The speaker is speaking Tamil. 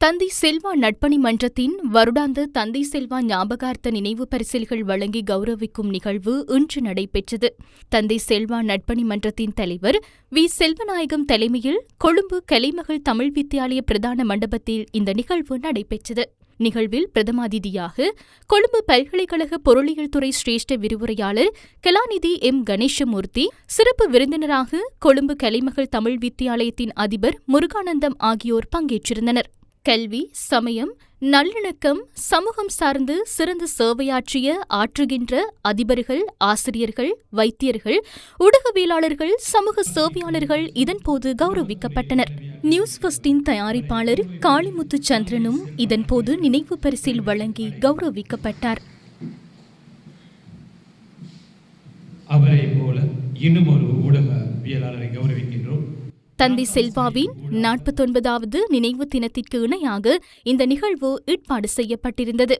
தந்தை செல்வா நட்பணி மன்றத்தின் வருடாந்த தந்தை செல்வா ஞாபகார்த்த நினைவு பரிசில்கள் வழங்கி கௌரவிக்கும் நிகழ்வு இன்று நடைபெற்றது. தந்தை செல்வா நட்பணி மன்றத்தின் தலைவர் வி. செல்வநாயகம் தலைமையில் கொழும்பு கலைமகள் தமிழ் வித்தியாலய பிரதான மண்டபத்தில் இந்த நிகழ்வு நடைபெற்றது. நிகழ்வில் பிரதமாதிதியாக கொழும்பு பல்கலைக்கழக பொருளியல் துறை சிரேஷ்ட விரிவுரையாளர் கலாநிதி எம். கணேசமூர்த்தி, சிறப்பு விருந்தினராக கொழும்பு கலைமகள் தமிழ் வித்தியாலயத்தின் அதிபர் முருகானந்தம் ஆகியோர் பங்கேற்றிருந்தனர். கல்வி, சமயம், நல்லிணக்கம், சமூகம் சார்ந்து சிறந்த சேவையாற்றிய ஆற்றுகின்ற அதிபர்கள், ஆசிரியர்கள், வைத்தியர்கள், ஊடகவியலாளர்கள், சமூக சேவையாளர்கள் இதன்போது கௌரவிக்கப்பட்டனர். நியூஸ் ஃபர்ஸ்டின் தயாரிப்பாளர் காளிமுத்து சந்திரனும் இதன்போது நினைவு பரிசில் வழங்கி கௌரவிக்கப்பட்டார். அவரை போல இன்னும் ஒரு ஊடகவியலாளரை கௌரவிக்கின்றோம். தந்தை செல்வாவின் 49வது நினைவு தினத்திற்கு இணையாக இந்த நிகழ்வு ஏற்பாடு செய்யப்பட்டிருந்தது.